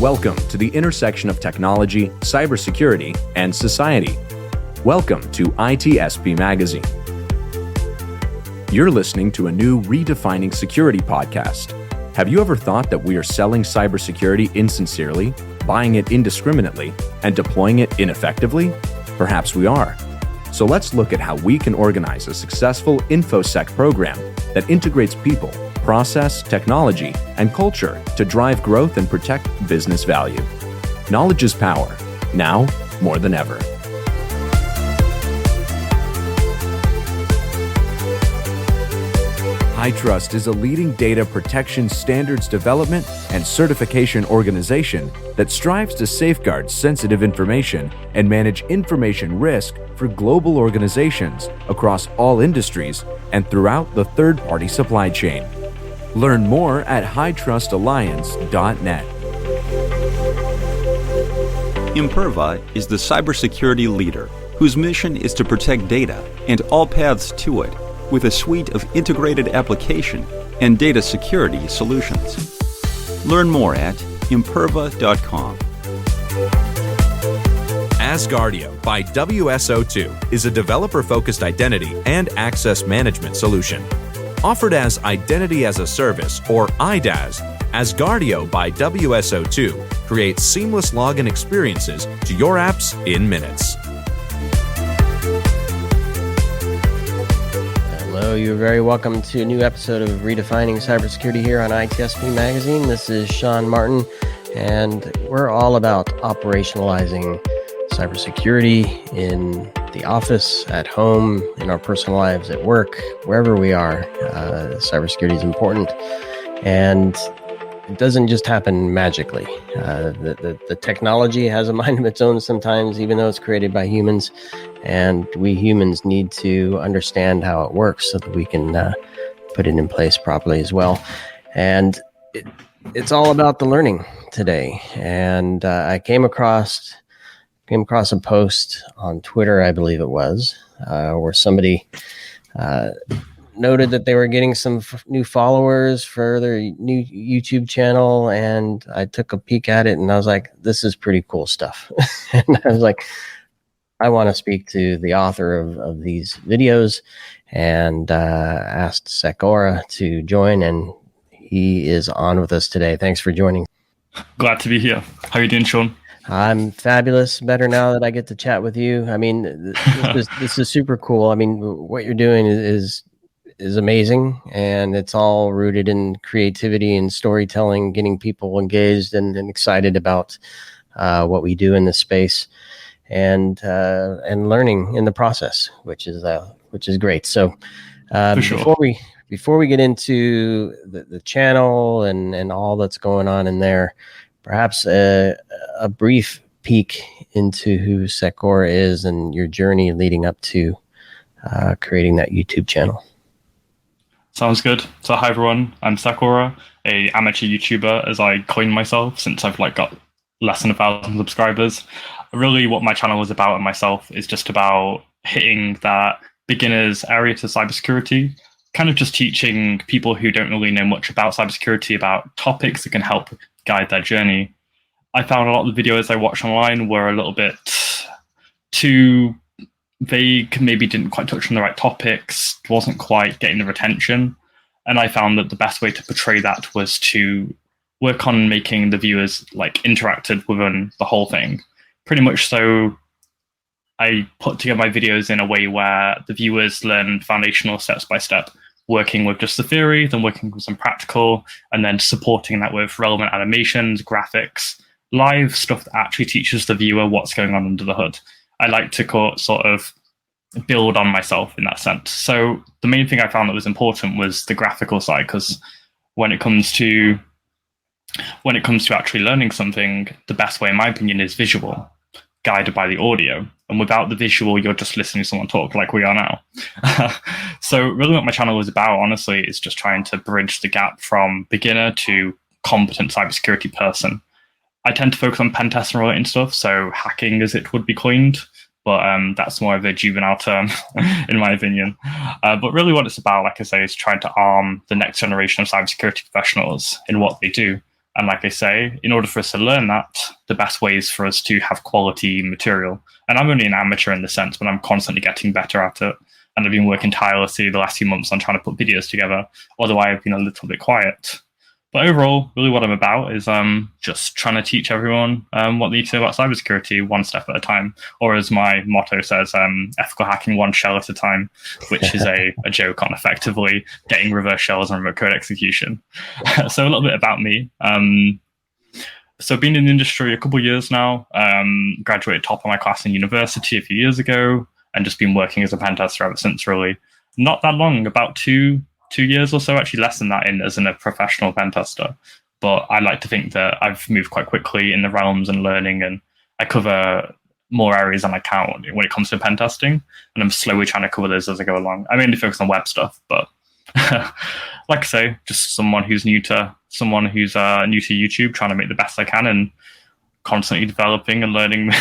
Welcome to the intersection of technology, cybersecurity, and society. Welcome to ITSP Magazine. You're listening to a new Redefining Security podcast. Have you ever thought that we are selling cybersecurity insincerely, buying it indiscriminately, and deploying it ineffectively? Perhaps we are. So let's look at how we can organize a successful InfoSec program that integrates people, process, technology, and culture to drive growth and protect business value. Knowledge is power, now more than ever. HITRUST is a leading data protection standards development and certification organization that strives to safeguard sensitive information and manage information risk for global organizations across all industries and throughout the third-party supply chain. Learn more at hitrustalliance.net. Imperva is the cybersecurity leader whose mission is to protect data and all paths to it with a suite of integrated application and data security solutions. Learn more at imperva.com. Asgardio by WSO2 is a developer-focused identity and access management solution. Offered as Identity as a Service, or IDaaS, Asgardio by WSO2 creates seamless login experiences to your apps in minutes. Hello, you're very welcome to a new episode of Redefining Cybersecurity here on ITSP Magazine. This is Sean Martin, and we're all about operationalizing cybersecurity in the office, at home, in our personal lives, at work, wherever we are. Cybersecurity is important, and it doesn't just happen magically. The technology has a mind of its own sometimes, even though it's created by humans, and we humans need to understand how it works so that we can put it in place properly as well. And it's all about the learning today. And I came across a post on Twitter, I believe it was, where somebody noted that they were getting some new followers for their new YouTube channel, and I took a peek at it and I was like, this is pretty cool stuff. And I was like, I want to speak to the author of these videos, and asked SecAura to join, and he is on with us today. Thanks for joining. Glad to be here. How are you doing, Sean? I'm fabulous. Better now that I get to chat with you. I mean, this is super cool. I mean, what you're doing is amazing, and it's all rooted in creativity and storytelling, getting people engaged and excited about what we do in this space, and learning in the process, which is great. So sure. before we get into the channel and all that's going on in there, perhaps a brief peek into who SecAura is and your journey leading up to creating that YouTube channel. Sounds good. So hi everyone, I'm SecAura, a amateur YouTuber as I coined myself since I've got less than 1,000 subscribers. Really what my channel is about and myself is just about hitting that beginner's area to cybersecurity, kind of just teaching people who don't really know much about cybersecurity about topics that can help guide their journey. I found a lot of the videos I watched online were a little bit too vague, maybe didn't quite touch on the right topics, wasn't quite getting the retention. And I found that the best way to portray that was to work on making the viewers interacted within the whole thing. Pretty much so I put together my videos in a way where the viewers learn foundational steps by step, working with just the theory, then working with some practical, and then supporting that with relevant animations, graphics, live stuff that actually teaches the viewer what's going on under the hood. I like to sort of build on myself in that sense. So the main thing I found that was important was the graphical side, because when it comes to actually learning something, the best way, in my opinion, is visual, guided by the audio. And without the visual, you're just listening to someone talk like we are now. So really what my channel is about, honestly, is just trying to bridge the gap from beginner to competent cybersecurity person. I tend to focus on pen testing related stuff, so hacking as it would be coined, but that's more of a juvenile term, in my opinion. But really what it's about, like I say, is trying to arm the next generation of cybersecurity professionals in what they do. And like I say, in order for us to learn that, the best way is for us to have quality material. And I'm only an amateur in the sense, but I'm constantly getting better at it. And I've been working tirelessly the last few months on trying to put videos together, although I've been a little bit quiet. But overall, really what I'm about is just trying to teach everyone what they need to know about cybersecurity one step at a time. Or as my motto says, ethical hacking one shell at a time, which is a joke on effectively getting reverse shells and remote code execution. So a little bit about me. So been in the industry a couple of years now, graduated top of my class in university a few years ago, and just been working as a pen tester ever since, really. Not that long, about two years or so, actually less than that, as a professional pen tester. But I like to think that I've moved quite quickly in the realms and learning, and I cover more areas than I can when it comes to pen testing, and I'm slowly trying to cover those as I go along. I mainly focus on web stuff, but like I say, just someone who's new to YouTube, trying to make the best I can and constantly developing and learning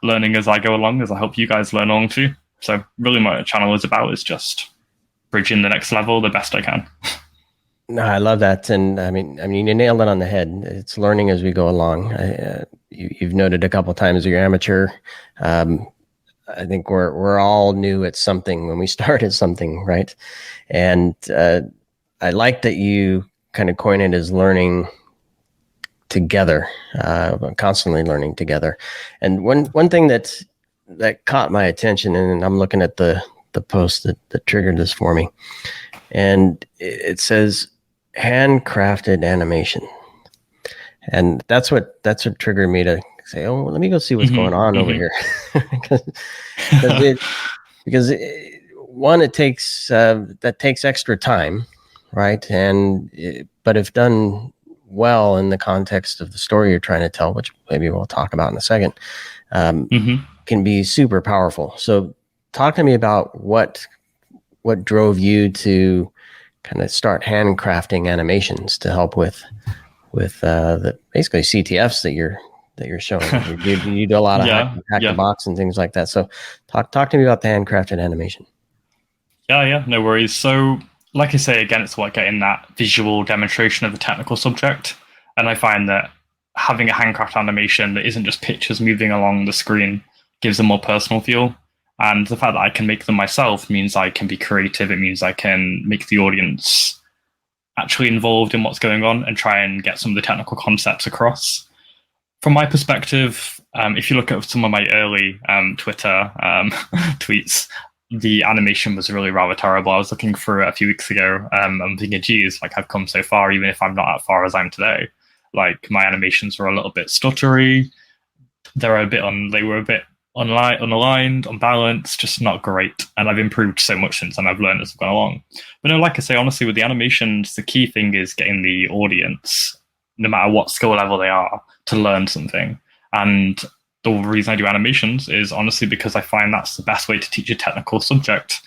learning as I go along, as I help you guys learn along too. So really my channel is about is just bridging the next level the best I can. No, I love that. And I mean, you nailed it on the head. It's learning as we go along. You've noted a couple of times you're amateur. I think we're all new at something when we start at something, right? And I like that you kind of coin it as learning together, constantly learning together. And one thing that caught my attention, and I'm looking at the post that triggered this for me, and it says handcrafted animation, and that's what triggered me to say, oh, let me go see what's going on over here, because it takes that takes extra time, right? But if done well in the context of the story you're trying to tell, which maybe we'll talk about in a second, can be super powerful. So talk to me about what drove you to kind of start handcrafting animations to help with the basically CTFs that you're showing. You do a lot of hack the box and things like that. So talk to me about the handcrafted animation. Yeah, no worries. So like I say, again, it's about getting that visual demonstration of the technical subject. And I find that having a handcraft animation that isn't just pictures moving along the screen gives a more personal feel. And the fact that I can make them myself means I can be creative. It means I can make the audience actually involved in what's going on and try and get some of the technical concepts across. From my perspective, if you look at some of my early Twitter tweets, the animation was really rather terrible. I was looking through it a few weeks ago. I'm thinking, geez, like I've come so far, even if I'm not as far as I'm today. Like my animations were a little bit stuttery. They were a bit unaligned, unbalanced, just not great. And I've improved so much since then. I've learned as I've gone along. But no, like I say, honestly, with the animations, the key thing is getting the audience, no matter what skill level they are, to learn something. And the reason I do animations is honestly because I find that's the best way to teach a technical subject.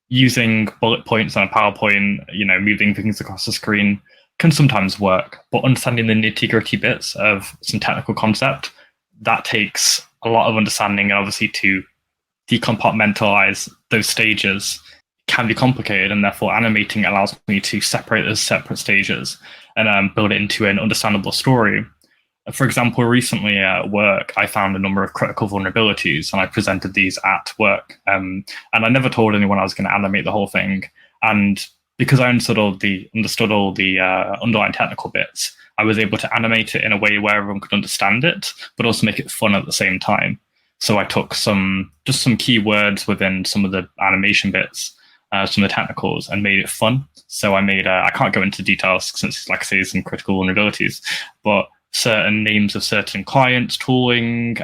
Using bullet points on a PowerPoint, moving things across the screen can sometimes work, but understanding the nitty-gritty bits of some technical concept, that takes a lot of understanding, and obviously to decompartmentalize those stages can be complicated, and therefore animating allows me to separate those separate stages and build it into an understandable story. For example, recently at work, I found a number of critical vulnerabilities, and I presented these at work. And I never told anyone I was going to animate the whole thing. And because I understood all the underlying technical bits, I was able to animate it in a way where everyone could understand it, but also make it fun at the same time. So I took some keywords within some of the animation bits, some of the technicals, and made it fun. So I made, I can't go into details since, like I say, some critical vulnerabilities, but certain names of certain clients, tooling,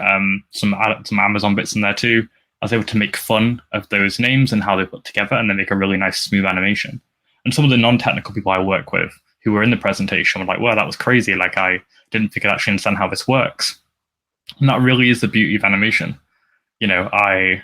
some Amazon bits in there too. I was able to make fun of those names and how they put together, and then make a really nice, smooth animation. And some of the non-technical people I work with who were in the presentation were like, wow, that was crazy. Like, I didn't think I'd actually understand how this works. And that really is the beauty of animation. I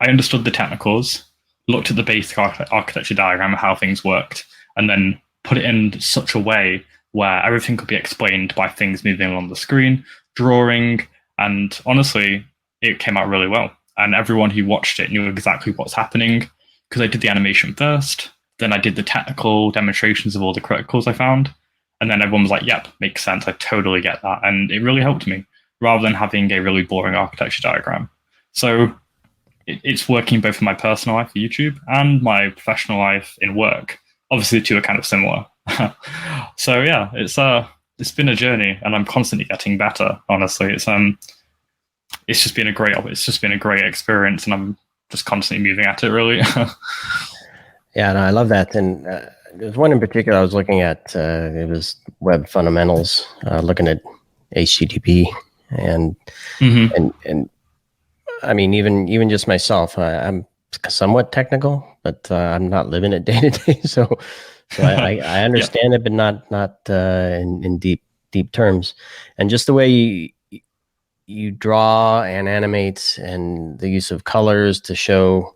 understood the technicals, looked at the basic architecture diagram of how things worked, and then put it in such a way where everything could be explained by things moving along the screen, drawing, and honestly, it came out really well. And everyone who watched it knew exactly what's happening, because I did the animation first, then I did the technical demonstrations of all the criticals I found, And then everyone was like, yep, makes sense. I totally get that. And it really helped me rather than having a really boring architecture diagram. So it's working both in my personal life for YouTube and my professional life in work. Obviously, the two are kind of similar. So yeah, it's been a journey, and I'm constantly getting better. Honestly, it's just been a great experience, and I'm just constantly moving at it. Really. Yeah, no, I love that. And there's one in particular I was looking at. It was web fundamentals, looking at HTTP, and and I mean, even just myself, I'm somewhat technical, but I'm not living it day to day. So I understand it, but not in deep terms. And just the way you draw and animate, and the use of colors to show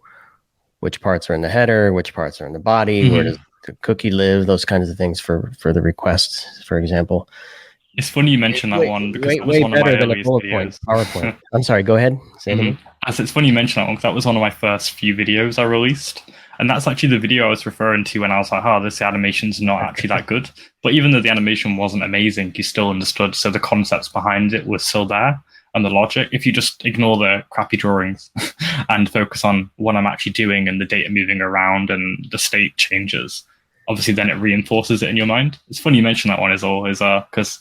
which parts are in the header, which parts are in the body, where does the cookie live, those kinds of things for the requests, for example. It's funny you mention that one, because that was one of my earliest videos. PowerPoint. I'm sorry, go ahead. Say it again. As it's funny you mention that one, because that was one of my first few videos I released. And that's actually the video I was referring to when I was like, this animation's not actually that good. But even though the animation wasn't amazing, you still understood. So the concepts behind it were still there, and the logic. If you just ignore the crappy drawings and focus on what I'm actually doing and the data moving around and the state changes, obviously then it reinforces it in your mind. It's funny you mention that one because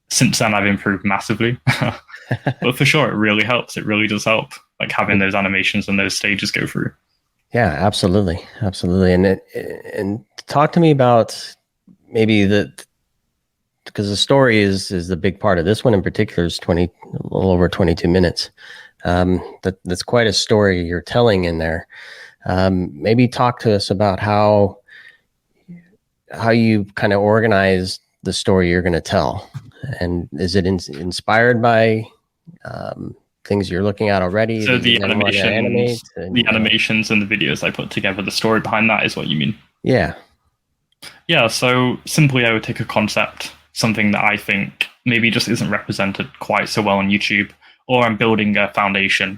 since then I've improved massively. But for sure, it really helps. It really does help, like having those animations and those stages go through. Yeah, absolutely. And talk to me about maybe because the story is the big part of this one in particular. Is a little over 22 minutes. That's quite a story you're telling in there. Maybe talk to us about how you kind of organize the story you're going to tell, and is it inspired by things you're looking at already? So the animations and the videos I put together, the story behind that is what you mean? Yeah. Yeah, so simply I would take a concept, something that I think maybe just isn't represented quite so well on YouTube, or I'm building a foundation.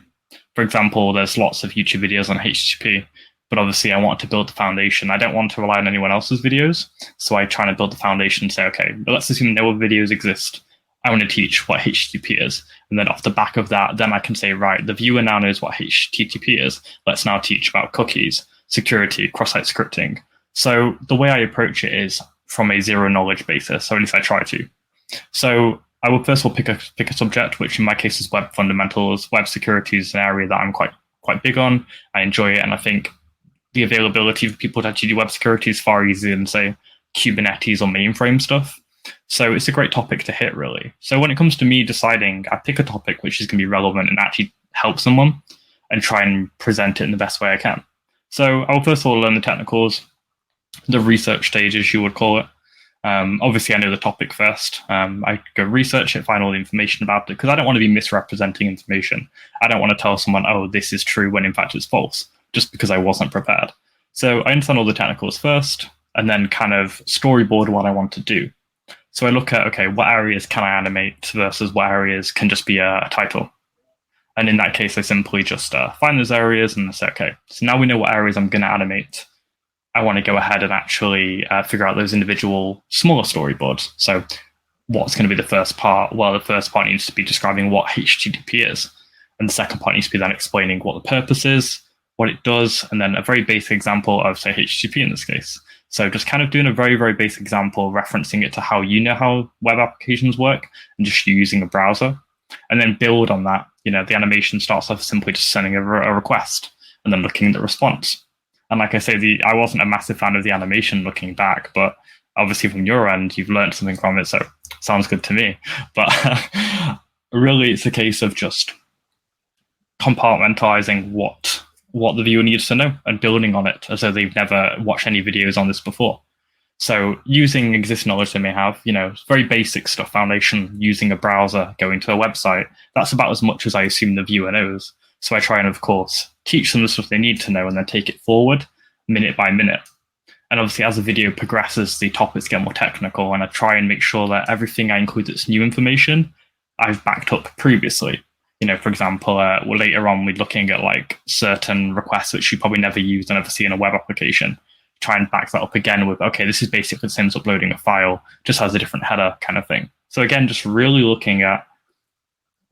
For example, there's lots of YouTube videos on HTTP, but obviously I want to build the foundation. I don't want to rely on anyone else's videos, so I try to build the foundation and say, okay, but let's assume no other videos exist. I want to teach what HTTP is. And then off the back of that, then I can say, right, the viewer now knows what HTTP is. Let's now teach about cookies, security, cross-site scripting. So the way I approach it is from a zero knowledge basis, or at least I try to. So I will first of all pick a subject, which in my case is web fundamentals. Web security is an area that I'm quite big on. I enjoy it, and I think the availability for people to actually do web security is far easier than, say, Kubernetes or mainframe stuff. So it's a great topic to hit, really. So when it comes to me deciding, I pick a topic which is going to be relevant and actually help someone, and try and present it in the best way I can. So I will first of all learn the technicals, the research stages, you would call it. Obviously, I know the topic first. I go research it, find all the information about it, because I don't want to be misrepresenting information. I don't want to tell someone, oh, this is true, when in fact it's false, just because I wasn't prepared. So I understand all the technicals first, and then kind of storyboard what I want to do. So I look at, okay, what areas can I animate versus what areas can just be a title? And in that case, I simply just find those areas and say, okay, so now we know what areas I'm going to animate. I want to go ahead and actually figure out those individual smaller storyboards. So what's going to be the first part? Well, the first part needs to be describing what HTTP is. And the second part needs to be then explaining what the purpose is, what it does, and then a very basic example of, say, HTTP in this case. So just kind of doing a very, very basic example, referencing it to how you know how web applications work, and just using a browser. And then build on that. You know, the animation starts off simply just sending a request and then looking at the response. And like I say, I wasn't a massive fan of the animation looking back, but obviously from your end, you've learned something from it, so sounds good to me. But really, it's a case of just compartmentalizing what the viewer needs to know and building on it as though they've never watched any videos on this before. So using existing knowledge they may have, you know, very basic stuff, foundation, using a browser, going to a website, that's about as much as I assume the viewer knows. So I try and, of course, teach them the stuff they need to know and then take it forward minute by minute. And obviously, as the video progresses, the topics get more technical, and I try and make sure that everything I include that's new information, I've backed up previously. You know, for example, later on, we're looking at like certain requests which you probably never use and never see in a web application. try and back that up again with, okay, this is basically the same as uploading a file, just has a different header kind of thing. So again, just really looking at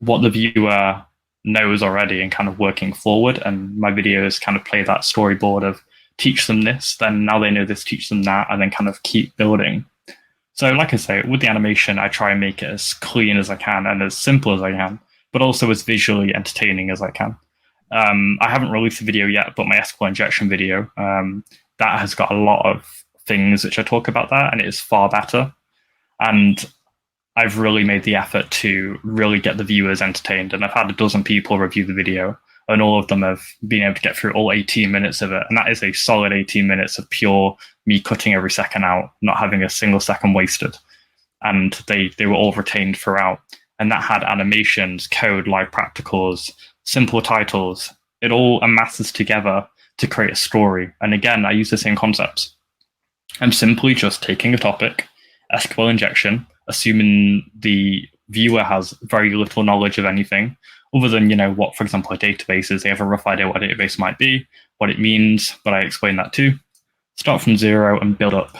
what the viewer knows already and kind of working forward. And my videos kind of play that storyboard of teach them this, then now they know this, teach them that, and then kind of keep building. So like I say, with the animation, I try and make it as clean as I can and as simple as I can, but also as visually entertaining as I can. I haven't released a video yet, but my SQL injection video, that has got a lot of things which I talk about that, and it is far better. And I've really made the effort to really get the viewers entertained. And I've had a dozen people review the video, and all of them have been able to get through all 18 minutes of it. And that is a solid 18 minutes of pure me cutting every second out, not having a single second wasted. And they were all retained throughout. And that had animations, code, live practicals, simple titles. It all amasses together to create a story. And again, I use the same concepts. I'm simply just taking a topic, SQL injection, assuming the viewer has very little knowledge of anything other than, what, for example, a database is. They have a rough idea what a database might be, what it means, but I explain that too. Start from zero and build up,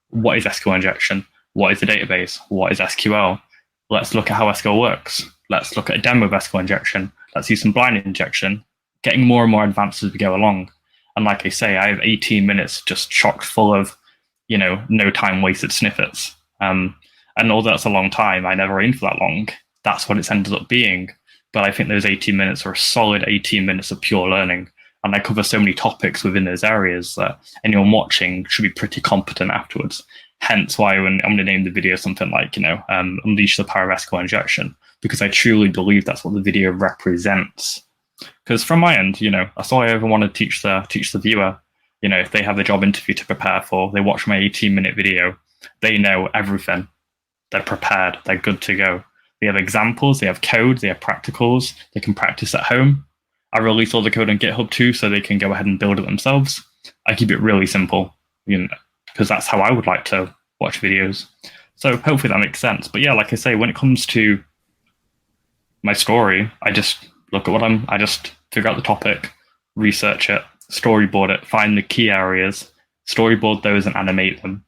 what is SQL injection? What is a database? What is SQL? Let's look at how SQL works. Let's look at a demo of SQL injection. Let's use some blind injection, getting more and more advanced as we go along. And like I say, I have 18 minutes just chock full of, no time wasted snippets. And although that's a long time, I never aimed for that long. That's what it's ended up being. But I think those 18 minutes are a solid 18 minutes of pure learning. And I cover so many topics within those areas that anyone watching should be pretty competent afterwards. Hence why when I'm going to name the video something like, Unleash the Power of SQL Injection, because I truly believe that's what the video represents. Because from my end, that's all I ever want to teach the viewer. If they have a job interview to prepare for, they watch my 18-minute video, they know everything. They're prepared. They're good to go. They have examples, they have code, they have practicals, they can practice at home. I release all the code on GitHub too, so they can go ahead and build it themselves. I keep it really simple, because that's how I would like to watch videos. So hopefully that makes sense. But yeah, like I say, when it comes to my story, I just look at I just figure out the topic, research it, storyboard it, find the key areas, storyboard those and animate them.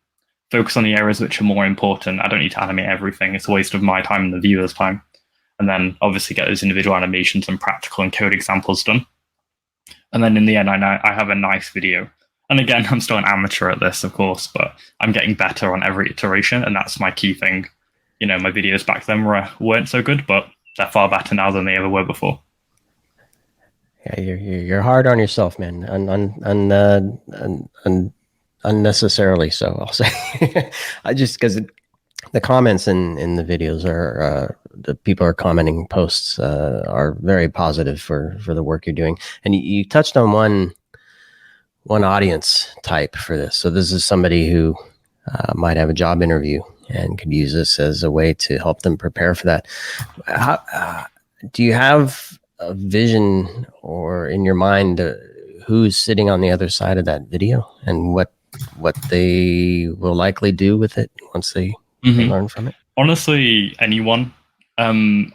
Focus on the areas which are more important. I don't need to animate everything. It's a waste of my time and the viewer's time. And then obviously get those individual animations and practical and code examples done. And then in the end, I have a nice video. And again, I'm still an amateur at this, of course, but I'm getting better on every iteration. And that's my key thing. My videos back then weren't so good, but they're far better now than they ever were before. Yeah, you're hard on yourself, man. Unnecessarily so, I'll say. I just because the comments in the videos are the people are commenting posts are very positive for the work you're doing, and you touched on one audience type for this. So this is somebody who might have a job interview and could use this as a way to help them prepare for that. How, do you have a vision or in your mind who's sitting on the other side of that video and what they will likely do with it once they learn from it? Honestly, anyone. I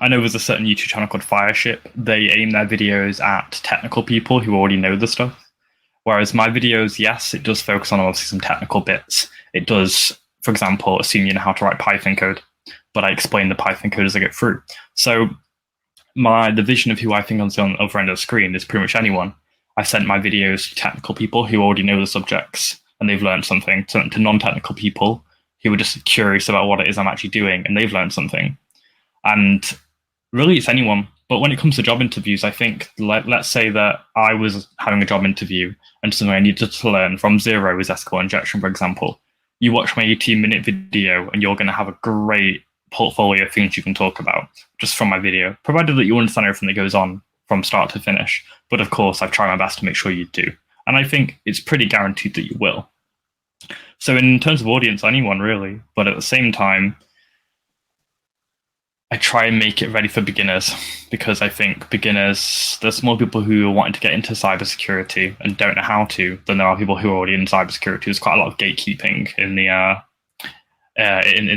know there's a certain YouTube channel called Fireship. They aim their videos at technical people who already know the stuff. Whereas my videos, yes, it does focus on obviously some technical bits. It does, for example, assume you know how to write Python code, but I explain the Python code as I get through. So the vision of who I think is on the other end of the screen is pretty much anyone. I sent my videos to technical people who already know the subjects and they've learned something, to non-technical people who are just curious about what it is I'm actually doing and they've learned something. And really, it's anyone. But when it comes to job interviews, I think, let's say that I was having a job interview and something I needed to learn from zero is SQL injection, for example. You watch my 18-minute video and you're going to have a great portfolio of things you can talk about just from my video, provided that you understand everything that goes on from start to finish. But of course, I've tried my best to make sure you do. And I think it's pretty guaranteed that you will. So in terms of audience, anyone really. But at the same time, I try and make it ready for beginners, because I think beginners, there's more people who are wanting to get into cybersecurity and don't know how to than there are people who are already in cybersecurity. There's quite a lot of gatekeeping in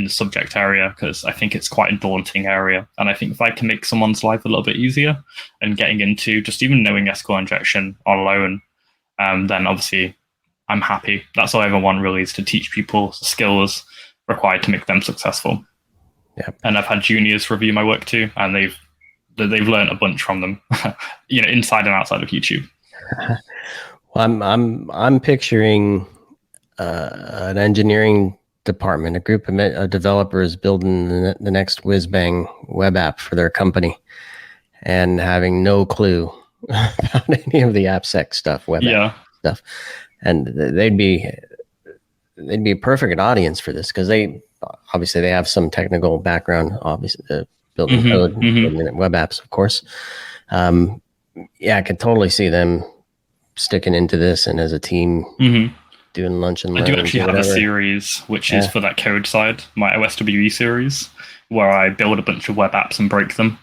the subject area, because I think it's quite a daunting area. And I think if I can make someone's life a little bit easier and getting into just even knowing SQL injection alone, then obviously I'm happy. That's all I ever want, really, is to teach people skills required to make them successful. Yeah. And I've had juniors review my work too, and they've learned a bunch from them, inside and outside of YouTube. Well, I'm picturing an engineering department, a group of developers building the next whiz-bang web app for their company, and having no clue about any of the AppSec stuff, web app stuff, and they'd be a perfect audience for this, because they obviously have some technical background, obviously building code, building web apps, of course. I could totally see them sticking into this, and as a team doing lunch and learn. I do actually have a series which is for that code side, my OSWE series, where I build a bunch of web apps and break them,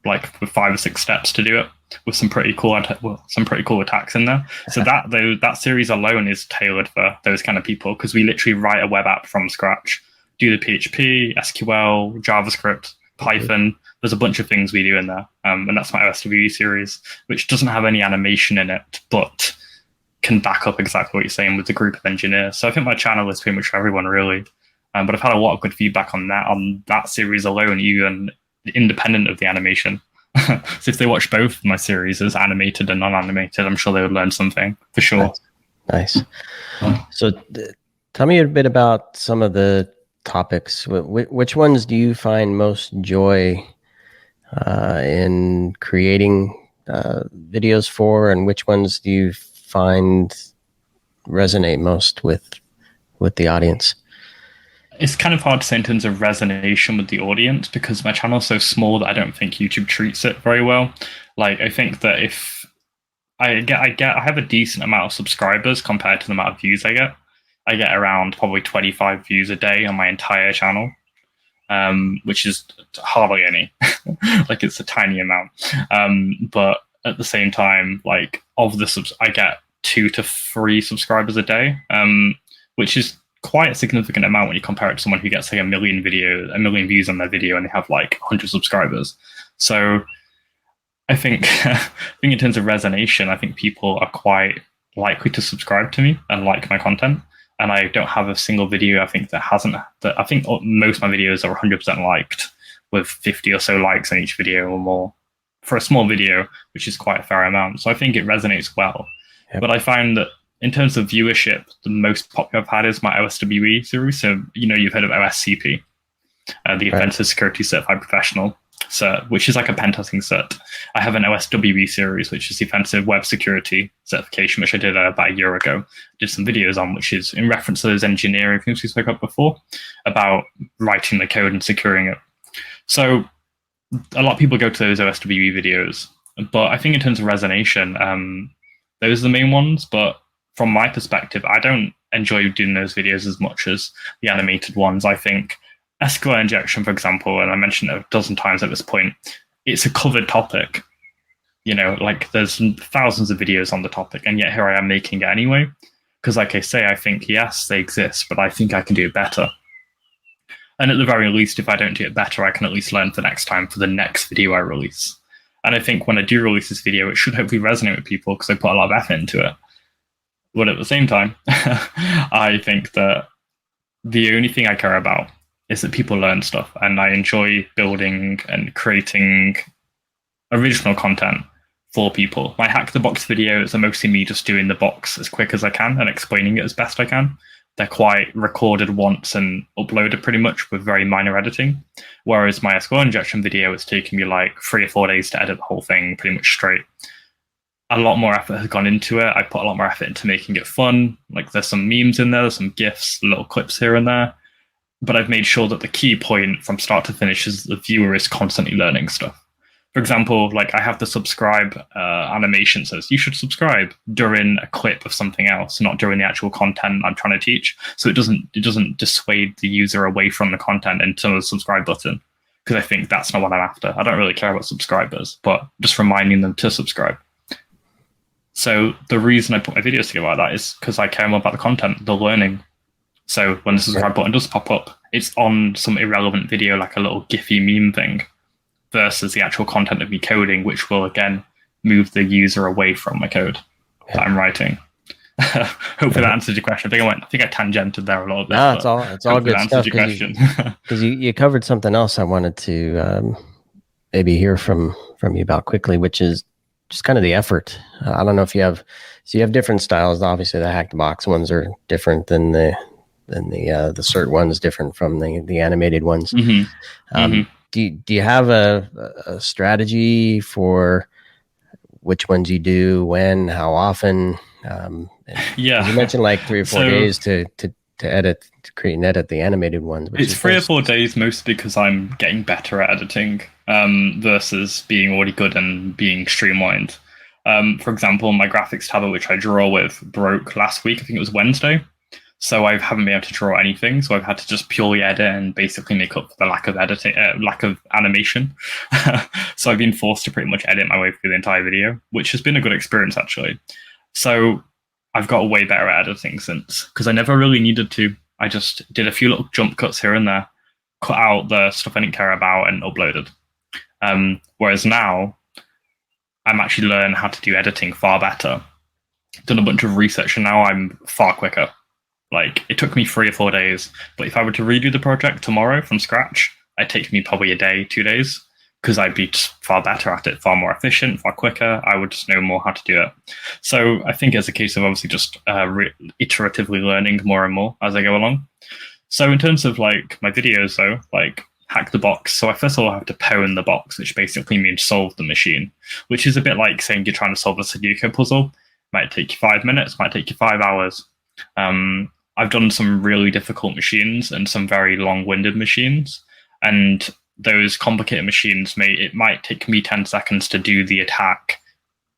like with 5 or 6 steps to do it, with some pretty cool attacks in there. So that series alone is tailored for those kind of people, because we literally write a web app from scratch, do the PHP, SQL, JavaScript, Python. There's a bunch of things we do in there, and that's my OSWE series, which doesn't have any animation in it, but can back up exactly what you're saying with the group of engineers. So I think my channel is pretty much for everyone, really. But I've had a lot of good feedback on that series alone, even independent of the animation. So if they watch both my series, as animated and non-animated, I'm sure they would learn something for sure. Nice. So tell me a bit about some of the topics. Which ones do you find most joy in creating videos for, and which ones do you find resonate most with the audience? It's kind of hard to say in terms of resonation with the audience, because my channel is so small that I don't think YouTube treats it very well. Like, I think that if I have a decent amount of subscribers compared to the amount of views I get around probably 25 views a day on my entire channel, which is hardly any. Like, it's a tiny amount. But at the same time, like, of the I get 2 to 3 subscribers a day, which is quite a significant amount when you compare it to someone who gets like a million views on their video and they have like 100 subscribers. So I think in terms of resonation, I think people are quite likely to subscribe to me and like my content. And I don't have a single video I think I think most of my videos are 100% liked, with 50 or so likes on each video or more for a small video, which is quite a fair amount. So I think it resonates well. Yep. But I find that in terms of viewership, the most popular I've had is my OSWE series. So, you've heard of OSCP, the Offensive Security Certified Professional cert, which is like a pen testing cert. I have an OSWE series, which is the Offensive Web Security certification, which I did about a year ago. Did some videos on, which is in reference to those engineering things we spoke about before, about writing the code and securing it. So a lot of people go to those OSWE videos, but I think in terms of resonation, those are the main ones. But from my perspective, I don't enjoy doing those videos as much as the animated ones. I think SQL injection, for example, and I mentioned it a dozen times at this point, it's a covered topic. Like, there's thousands of videos on the topic, and yet here I am making it anyway. Because like I say, I think, yes, they exist, but I think I can do it better. And at the very least, if I don't do it better, I can at least learn for next time for the next video I release. And I think when I do release this video, it should hopefully resonate with people, because I put a lot of effort into it. But at the same time, I think that the only thing I care about is that people learn stuff, and I enjoy building and creating original content for people. My Hack the Box videos are mostly me just doing the box as quick as I can and explaining it as best I can. They're quite recorded once and uploaded pretty much with very minor editing. Whereas my SQL injection video is taking me like 3 or 4 days to edit the whole thing pretty much straight. A lot more effort has gone into it. I put a lot more effort into making it fun. Like, there's some memes in there, there's some GIFs, little clips here and there. But I've made sure that the key point from start to finish is the viewer is constantly learning stuff. For example, like, I have the subscribe animation says you should subscribe during a clip of something else, not during the actual content I'm trying to teach. So it doesn't dissuade the user away from the content into the subscribe button, because I think that's not what I'm after. I don't really care about subscribers, but just reminding them to subscribe. So the reason I put my videos together like that is because I care more about the content, the learning. So when the subscribe button does pop up, it's on some irrelevant video, like a little Giphy meme thing, versus the actual content of me coding, which will again move the user away from my code that I'm writing. Hopefully that answers your question. I think I tangented there a little bit. No, it's all good stuff. Your question. Because you covered something else I wanted to maybe hear from you about quickly, which is just kind of the effort. I don't know if you have different styles. Obviously, the hack the box ones are different than the cert ones, different from the animated ones. Do you have a strategy for which ones you do, when, how often? You mentioned like 3 or 4 days to edit, to create and edit the animated ones. It's 3 or 4 days mostly because I'm getting better at editing versus being already good and being streamlined. For example, my graphics tablet, which I draw with, broke last week. I think it was Wednesday. So I haven't been able to draw anything. So I've had to just purely edit and basically make up for the lack of editing, lack of animation. So I've been forced to pretty much edit my way through the entire video, which has been a good experience actually. So I've got way better at editing since, because I never really needed to. I just did a few little jump cuts here and there, cut out the stuff I didn't care about, and uploaded. Whereas now, I'm actually learning how to do editing far better. Done a bunch of research, and now I'm far quicker. Like, it took me 3 or 4 days, but if I were to redo the project tomorrow from scratch, it'd take me probably a day, 2 days, because I'd be just far better at it, far more efficient, far quicker. I would just know more how to do it. So I think it's a case of obviously just iteratively learning more and more as I go along. So in terms of like my videos though, like hack the box. So I first of all have to pwn the box, which basically means solve the machine, which is a bit like saying you're trying to solve a Sudoku puzzle. Might take you 5 minutes, might take you 5 hours. I've done some really difficult machines and some very long-winded machines. And those complicated machines, it might take me 10 seconds to do the attack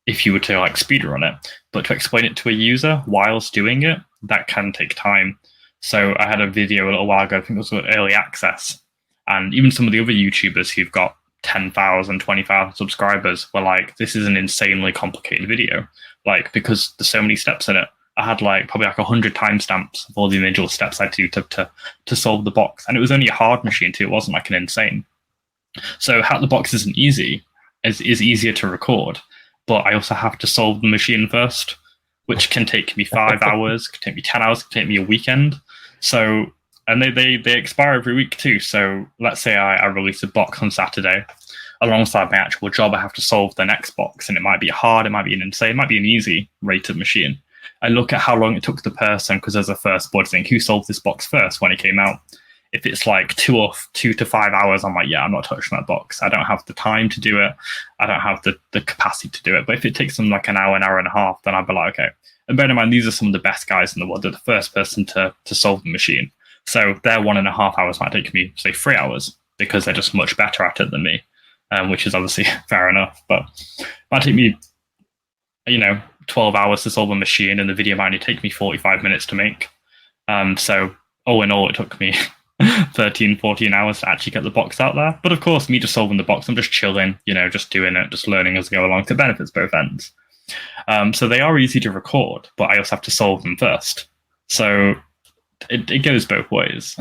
if you were to like speedrun it. But to explain it to a user whilst doing it, that can take time. So I had a video a little while ago, I think it was early access. And even some of the other YouTubers who've got 10,000, 20,000 subscribers were like, this is an insanely complicated video. Like, because there's so many steps in it. I had probably 100 timestamps of all the individual steps I do to solve the box. And it was only a hard machine too. It wasn't like an insane. So hack the box isn't easy. Is easier to record. But I also have to solve the machine first, which can take me 5 hours, can take me 10 hours, can take me a weekend. So, and they expire every week too. So let's say I release a box on Saturday. Alongside my actual job, I have to solve the next box. And it might be hard, it might be an insane, it might be an easy rated machine. I look at how long it took the person, because there's a first board thing, who solved this box first when it came out. If it's like 2 to 5 hours, I'm like, yeah, I'm not touching that box. I don't have the time to do it. I don't have the capacity to do it. But if it takes them like an hour and a half, then I'd be like, okay. And bear in mind, these are some of the best guys in the world. They're the first person to solve the machine. So their 1.5 hours might take me, say, 3 hours, because they're just much better at it than me, which is obviously fair enough. But it might take me, 12 hours to solve a machine, and the video might only take me 45 minutes to make. So all in all, it took me 13, 14 hours to actually get the box out there. But of course, me just solving the box, I'm just chilling, just doing it, just learning as I go along. It benefits both ends. So they are easy to record, but I also have to solve them first. So it goes both ways.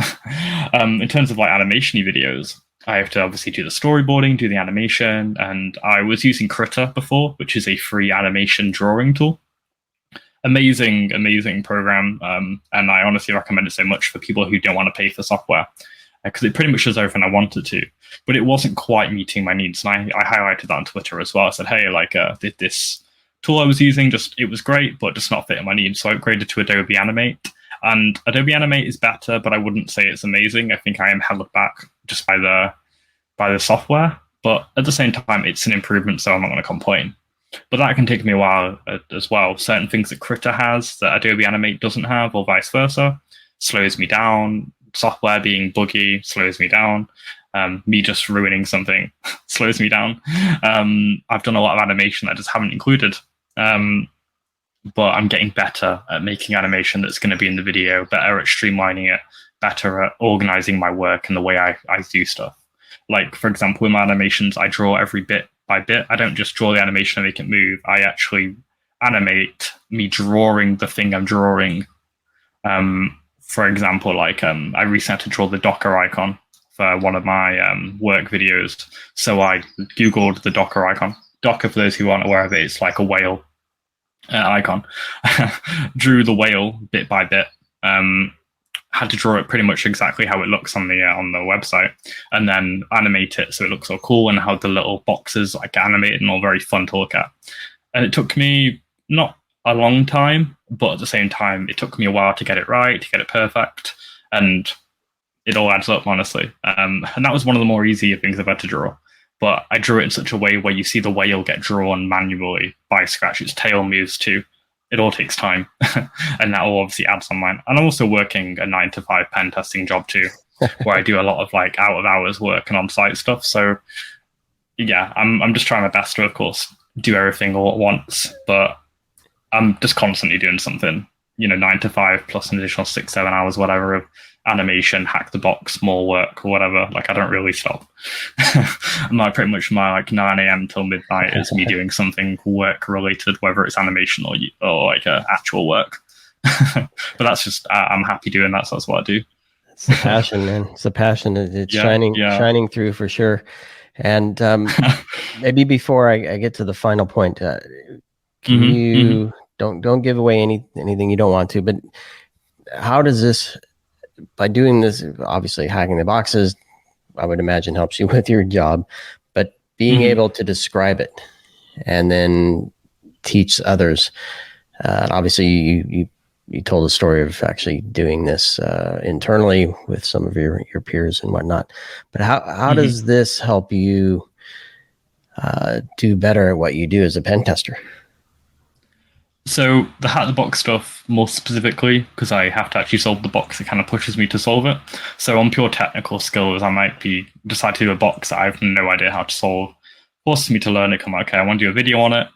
In terms of like animation videos, I have to obviously do the storyboarding, do the animation, and I was using Krita before, which is a free animation drawing tool. Amazing program, and I honestly recommend it so much for people who don't want to pay for software, because it pretty much does everything I wanted to, but it wasn't quite meeting my needs. And I highlighted that on Twitter as well. I said, hey, this tool I was using, it was great, but just not fitting my needs. So I upgraded to Adobe Animate. And Adobe Animate is better, but I wouldn't say it's amazing. I think I am held back just by the software. But at the same time, it's an improvement, so I'm not going to complain. But that can take me a while as well. Certain things that Krita has that Adobe Animate doesn't have, or vice versa, slows me down. Software being buggy slows me down. Me just ruining something slows me down. I've done a lot of animation that I just haven't included. But I'm getting better at making animation that's going to be in the video, better at streamlining it, better at organizing my work and the way I do stuff. Like, for example, with my animations, I draw every bit by bit. I don't just draw the animation and make it move. I actually animate me drawing the thing I'm drawing. For example, I recently had to draw the Docker icon for one of my work videos. So I Googled the Docker icon. Docker, for those who aren't aware of it, it's like a whale. icon. Drew the whale bit by bit. Had to draw it pretty much exactly how it looks on the website, and then animate it so it looks all cool and how the little boxes like animated and all very fun to look at. And it took me not a long time, but at the same time, it took me a while to get it right, to get it perfect, and it all adds up, honestly. And that was one of the more easier things I've had to draw. But I drew it in such a way where you see the whale get drawn manually by scratch. Its tail moves too. It all takes time. And that all obviously adds on mine. And I'm also working a 9-to-5 pen testing job too, where I do a lot of like out of hours work and on-site stuff. So yeah, I'm just trying my best to, of course, do everything all at once. But I'm just constantly doing something, 9-to-5 plus an additional 6-7 hours, whatever, of animation, hack the box, more work or whatever. Like I don't really stop. Pretty much my like 9 a.m. till midnight is me doing something work related, whether it's animation or like actual work. But that's just I'm happy doing that. So that's what I do. It's the passion, man. It's the passion. It's shining through for sure. And maybe before I get to the final point, can you don't give away anything you don't want to, but how does this, by doing this, obviously hacking the boxes, I would imagine helps you with your job, but being able to describe it and then teach others. Obviously, you told a story of actually doing this internally with some of your peers and whatnot. But how does this help you do better at what you do as a pen tester? So the hack the box stuff, more specifically, because I have to actually solve the box, it kind of pushes me to solve it. So on pure technical skills, I might decide to do a box that I have no idea how to solve, forces me to learn it. Come okay, I want to do a video on it.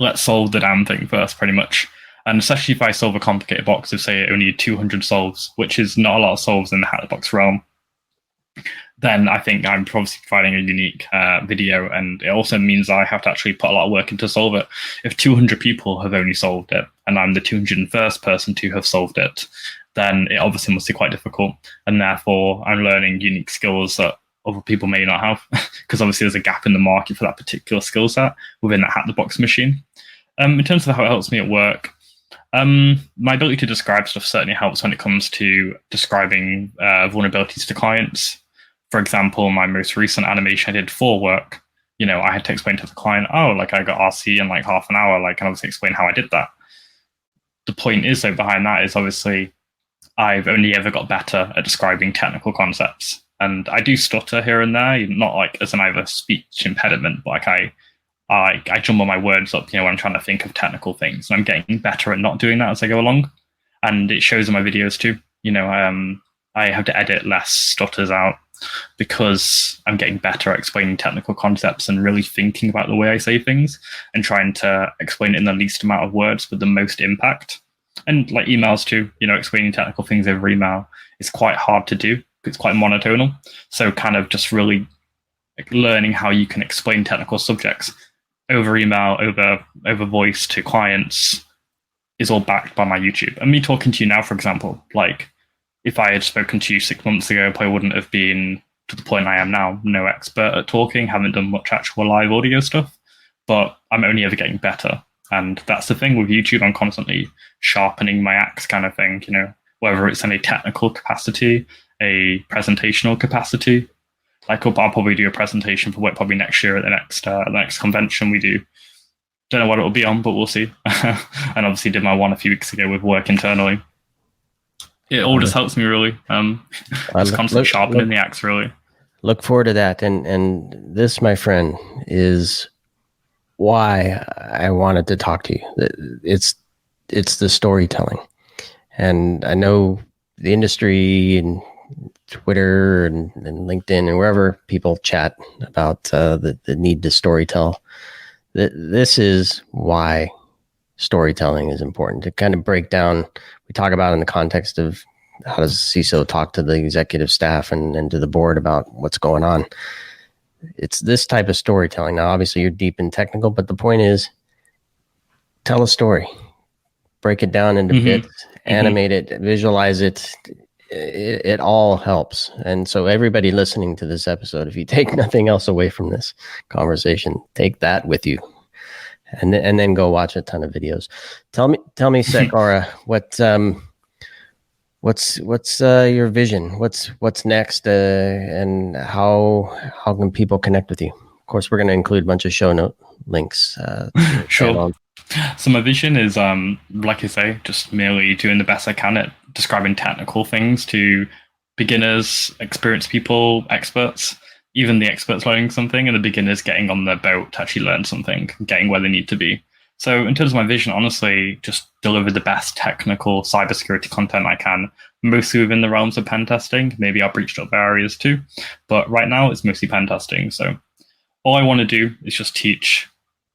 Let's solve the damn thing first, pretty much. And especially if I solve a complicated box of, say, only 200 solves, which is not a lot of solves in the hack the box realm, then I think I'm probably providing a unique video. And it also means I have to actually put a lot of work in to solve it. If 200 people have only solved it, and I'm the 201st person to have solved it, then it obviously must be quite difficult. And therefore, I'm learning unique skills that other people may not have, because obviously there's a gap in the market for that particular skill set within that hack the box machine. In terms of how it helps me at work, my ability to describe stuff certainly helps when it comes to describing vulnerabilities to clients. For example, my most recent animation I did for work, I had to explain to the client, like I got RC in like half an hour, like, and obviously explain how I did that. The point is, though, behind that is obviously I've only ever got better at describing technical concepts. And I do stutter here and there, not like as an either speech impediment, but like I jumble my words up, when I'm trying to think of technical things. And I'm getting better at not doing that as I go along. And it shows in my videos too. I have to edit less stutters out, because I'm getting better at explaining technical concepts and really thinking about the way I say things and trying to explain it in the least amount of words with the most impact. And like emails too, explaining technical things over email is quite hard to do. It's quite monotonal. So kind of just really learning how you can explain technical subjects over email, over voice to clients is all backed by my YouTube. And me talking to you now, for example, like, if I had spoken to you 6 months ago, I probably wouldn't have been to the point I am now. No expert at talking, haven't done much actual live audio stuff, but I'm only ever getting better. And that's the thing with YouTube. I'm constantly sharpening my axe kind of thing, whether it's in a technical capacity, a presentational capacity. Like I'll probably do a presentation for work probably next year at the next convention we do. Don't know what it'll be on, but we'll see. And obviously did my one a few weeks ago with work internally. It all just helps me really. Just constantly sharpening the axe, really. Look forward to that. And this, my friend, is why I wanted to talk to you. It's the storytelling. And I know the industry and Twitter and LinkedIn and wherever people chat about the need to storytell. This is why storytelling is important, to kind of break down. We talk about in the context of how does CISO talk to the executive staff and to the board about what's going on. It's this type of storytelling. Now, obviously, you're deep in technical, but the point is, tell a story, break it down into bits, animate it, visualize it. It all helps. And so everybody listening to this episode, if you take nothing else away from this conversation, take that with you and then go watch a ton of videos. Tell me, SecAura, what's your vision? What's next, and how can people connect with you? Of course, we're going to include a bunch of show note links. Sure. So my vision is, like you say, just merely doing the best I can at describing technical things to beginners, experienced people, experts, even the experts learning something, and the beginners getting on their boat to actually learn something, getting where they need to be. So in terms of my vision, honestly, just deliver the best technical cybersecurity content I can, mostly within the realms of pen testing. Maybe I'll breach other areas too, but right now it's mostly pen testing. So all I want to do is just teach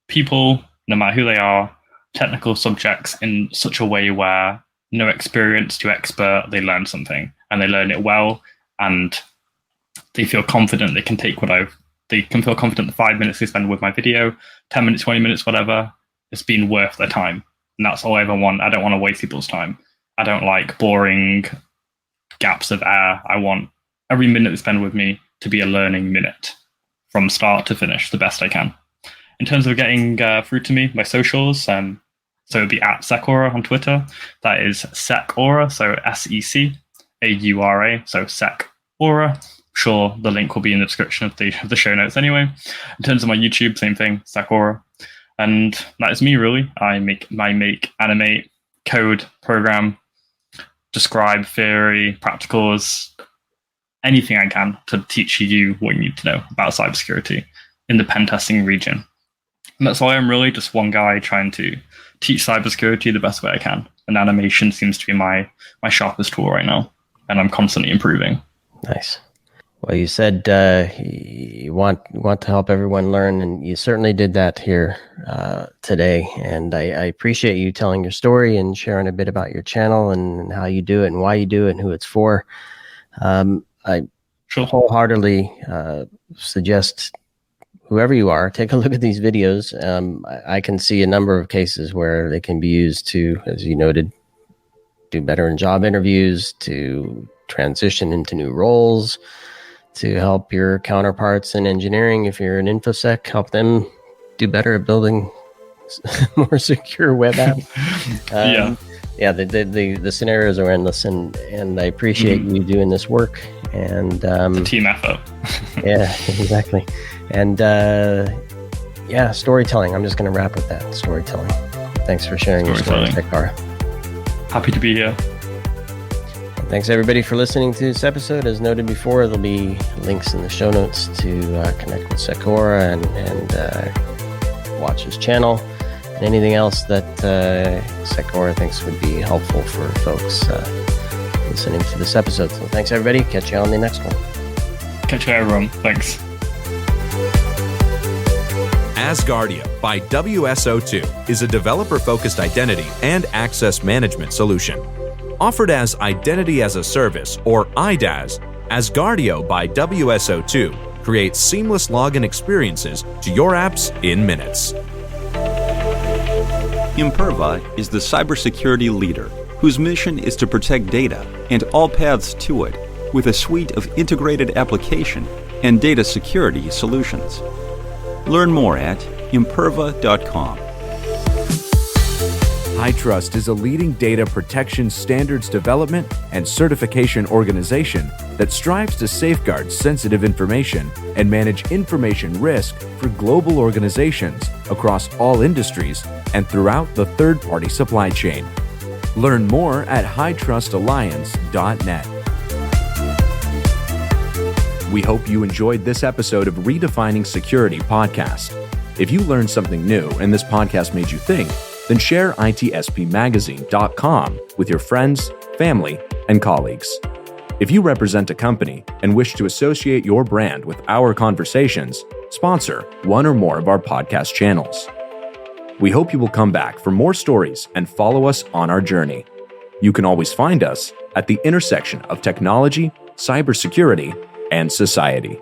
people, no matter who they are, technical subjects in such a way where no experience to expert, they learn something and they learn it well, and they feel confident they can take they can feel confident the 5 minutes they spend with my video, 10 minutes, 20 minutes, whatever, it's been worth their time. And that's all I ever want. I don't want to waste people's time. I don't like boring gaps of air. I want every minute they spend with me to be a learning minute from start to finish, the best I can. In terms of getting through to me, my socials, so it'd be at SecAura on Twitter. That is SecAura, so SecAura, so SecAura. Sure, the link will be in the description of the show notes anyway. In terms of my YouTube, same thing, SecAura. And that is me, really. I make, animate, code, program, describe theory, practicals, anything I can to teach you what you need to know about cybersecurity in the pen testing region. And that's all I am, really, just one guy trying to teach cybersecurity the best way I can. And animation seems to be my sharpest tool right now, and I'm constantly improving. Nice. Well, you said you want to help everyone learn, and you certainly did that here today. And I appreciate you telling your story and sharing a bit about your channel and how you do it and why you do it and who it's for. I wholeheartedly suggest whoever you are, take a look at these videos. I can see a number of cases where they can be used to, as you noted, do better in job interviews, to transition into new roles, to help your counterparts in engineering, if you're an InfoSec, help them do better at building more secure web apps. The scenarios are endless, and I appreciate you doing this work. And it's a team effort. Yeah, exactly. And storytelling. I'm just going to wrap with that. Storytelling. Thanks for sharing your story, SecAura. Happy to be here. Thanks everybody for listening to this episode. As noted before, there'll be links in the show notes to connect with SecAura and watch his channel, and anything else that SecAura thinks would be helpful for folks listening to this episode. So thanks everybody. Catch you on the next one. Catch you everyone. Thanks. Asgardia by WSO2 is a developer-focused identity and access management solution. Offered as Identity as a Service, or IDaaS, Asgardia by WSO2 creates seamless login experiences to your apps in minutes. Imperva is the cybersecurity leader whose mission is to protect data and all paths to it with a suite of integrated application and data security solutions. Learn more at imperva.com. HITRUST is a leading data protection standards development and certification organization that strives to safeguard sensitive information and manage information risk for global organizations across all industries and throughout the third-party supply chain. Learn more at hitrustalliance.net. We hope you enjoyed this episode of Redefining Security podcast. If you learned something new and this podcast made you think, then share itspmagazine.com with your friends, family, and colleagues. If you represent a company and wish to associate your brand with our conversations, sponsor one or more of our podcast channels. We hope you will come back for more stories and follow us on our journey. You can always find us at the intersection of technology, cybersecurity, and society.